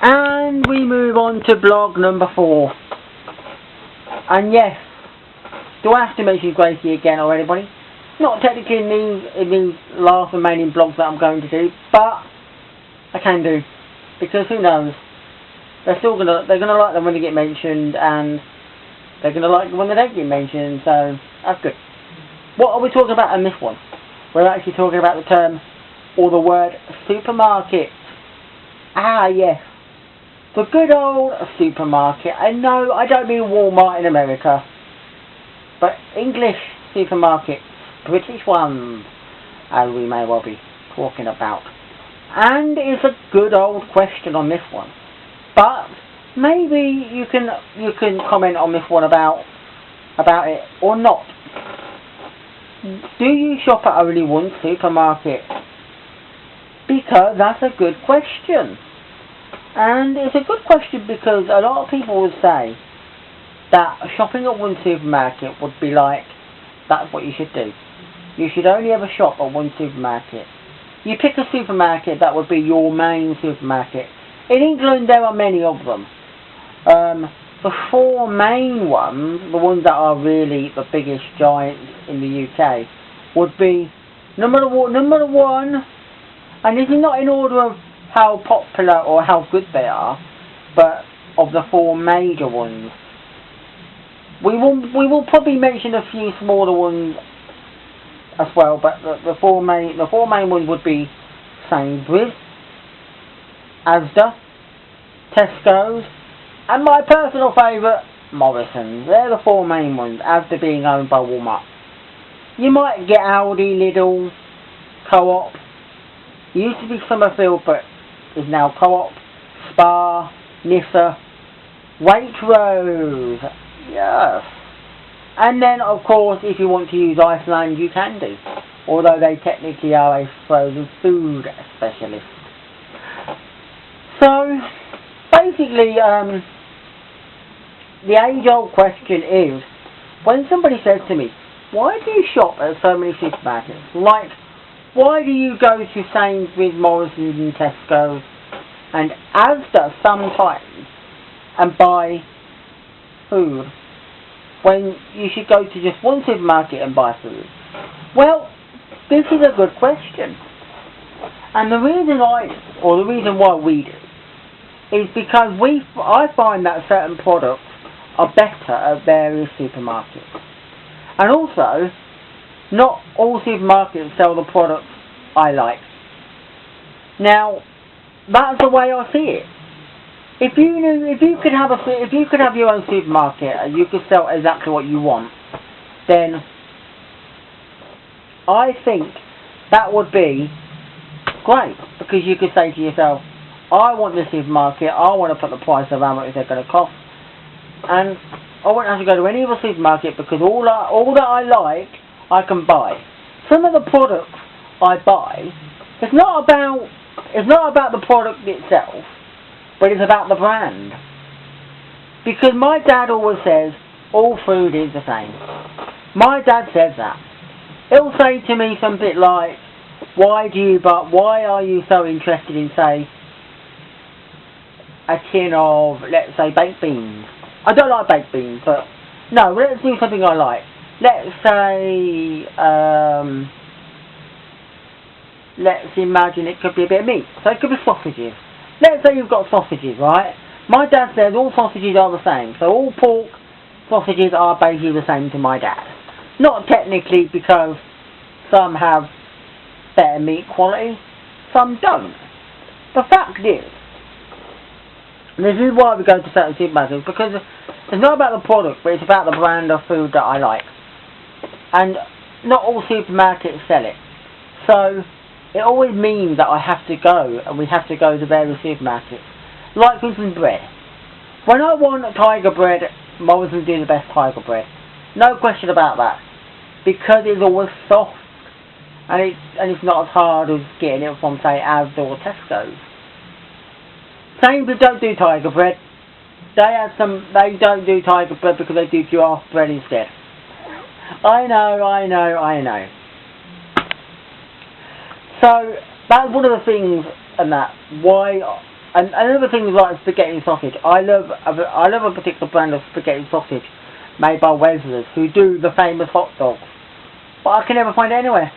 And we move on to blog number 4. And yes, do I have to mention Gracie again or anybody? Not technically in these last remaining blogs that I'm going to do, but I can do, because who knows? They're gonna like them when they get mentioned, and they're gonna like them when they don't get mentioned. So that's good. What are we talking about in this one? We're actually talking about the term or the word supermarket. Ah, yes. The good old supermarket. I know I don't mean Walmart in America, but English supermarkets, British ones, as we may well be talking about. And it's a good old question on this one. But maybe you can comment on this one about it or not. Do you shop at only one supermarket? Because that's a good question. And it's a good question because a lot of people would say that shopping at one supermarket would be like, that's what you should do. You should only ever shop at one supermarket. You pick a supermarket that would be your main supermarket. In England there are many of them. The 4 main ones, the ones that are really the biggest giants in the UK, would be number one, and this is not in order of how popular or how good they are, but of the 4 major ones. We will probably mention a few smaller ones as well, but the four main ones would be Sainsbury, Asda, Tesco's, and my personal favourite, Morrisons. They're the 4 main ones, Asda being owned by Walmart. You might get Aldi, Lidl, Co-op. It used to be Summerfield, but is now Co-op, Spar, Nissa, Waitrose. Yes. And then, of course, if you want to use Iceland, you can do. Although they technically are a frozen food specialist. So, basically, the age-old question is, when somebody says to me, why do you shop at so many supermarkets? Like, why do you go to Sainsbury's, Morrisons and Tesco and Asda sometimes and buy food when you should go to just one supermarket and buy food? Well, this is a good question. And the reason why we do is because I find that certain products are better at various supermarkets. And also, not all supermarkets sell the products I like. Now, that's the way I see it. If you could have your own supermarket and you could sell exactly what you want, then I think that would be great, because you could say to yourself, I want this supermarket, I want to put the price of how much they're going to cost, and I won't have to go to any other supermarket because all that I like, I can buy. Some of the products I buy, it's not about the product itself, but it's about the brand. Because my dad always says, all food is the same. My dad says that. He'll say to me something like, why are you so interested in, say, a tin of, let's say, baked beans? I don't like baked beans, but no, let's do something I like. Let's say, let's imagine it could be a bit of meat. So it could be sausages. Let's say you've got sausages, right? My dad says all sausages are the same. So all pork sausages are basically the same to my dad. Not technically, because some have better meat quality, some don't. The fact is, this is why we go to certain supermarkets, because it's not about the product, but it's about the brand of food that I like. And not all supermarkets sell it. So it always means that I have to go, and we have to go to various supermarkets. Like, for instance, bread. When I want tiger bread, Morrisons do the best tiger bread. No question about that. Because it's always soft, and it's not as hard as getting it from, say, Asda or Tesco's. Sainsbury don't do tiger bread. They don't do tiger bread because they do giraffe bread instead. I know. So that's one of the things, and that why And another thing is like spaghetti and sausage. I love a particular brand of spaghetti and sausage made by Westlers, who do the famous hot dogs. But I can never find it anywhere.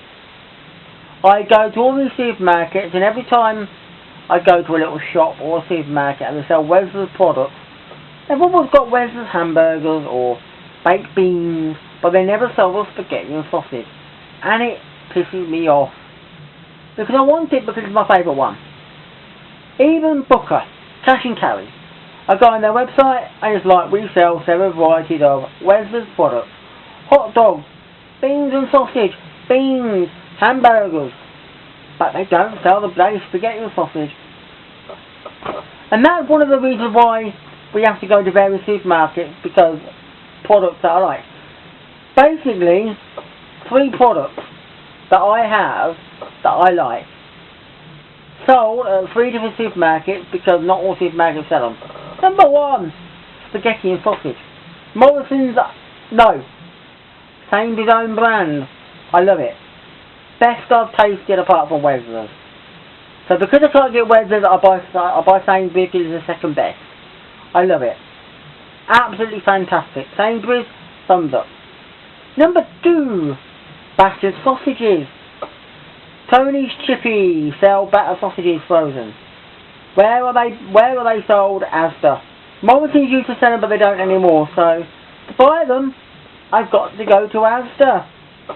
I go to all these supermarkets, and every time I go to a little shop or a supermarket and they sell Westlers products, they've always got Westlers hamburgers or baked beans, but they never sell the spaghetti and sausage. And it pisses me off. Because I want it because it's my favourite one. Even Booker, Cash and Carry. I go on their website and it's like, we sell several varieties of Westlers products. Hot dogs, beans and sausage, beans, hamburgers. But they don't sell the bloody spaghetti and sausage. And that's one of the reasons why we have to go to various supermarkets, because products that I like. Basically, 3 products that I have that I like, sold at 3 different supermarkets, because not all supermarkets sell them. Number 1, spaghetti and sausage. Morrisons, no. Sainsbury's own brand. I love it. Best I've tasted apart from Westlers. So because I can't get Westlers, I buy Sainsbury's, because it's the second best. I love it. Absolutely fantastic. Sainsbury's, thumbs up. Number 2, battered sausages. Tony's Chippy sell battered sausages frozen. Where are they sold? Asda. Morrisons used to sell them, but they don't anymore. So to buy them, I've got to go to Asda.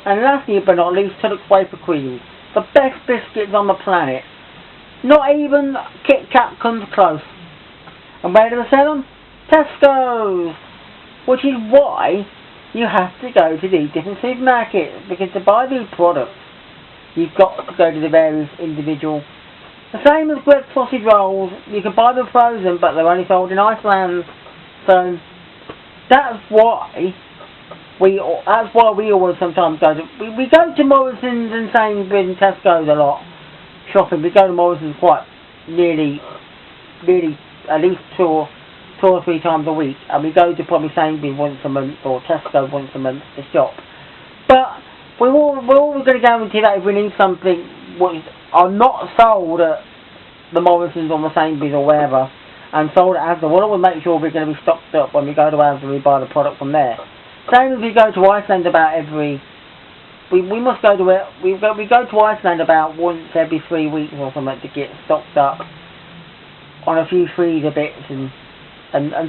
And lastly but not least, tunnocks wafer cream. The best biscuits on the planet. Not even Kit Kat comes close. And where do they sell them? Tesco's. Which is why you have to go to these different supermarkets, because to buy these products, you've got to go to the various individual. The same as bread sausage rolls. You can buy them frozen, but they're only sold in Iceland. So that's why we always sometimes go to. We go to Morrisons and Sainsbury's and Tesco's a lot shopping. We go to Morrisons quite nearly at least two or three times a week, and we go to probably Sainsbury's once a month or Tesco once a month to shop. But we're always going to guarantee that if we need something which are not sold at the Morrisons or the Sainsbury's or wherever, and sold at Asda, we'll always make sure we're going to be stocked up when we go to Asda and we buy the product from there. Same as we go to Iceland about every. We must go to it. We go to Iceland about once every 3 weeks or something to get stocked up on a few freezer bits, and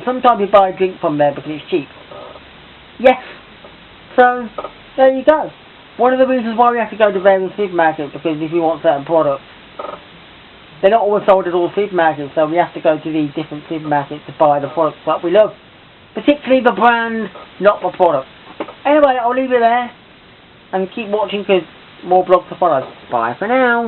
sometimes we buy a drink from there because it's cheap. Yes. So there you go. One of the reasons why we have to go to various supermarkets, because if we want certain products, they're not always sold at all supermarkets, so we have to go to these different supermarkets to buy the products that we love. Particularly the brand, not the product. Anyway, I'll leave it there and keep watching because more blogs to follow. Bye for now.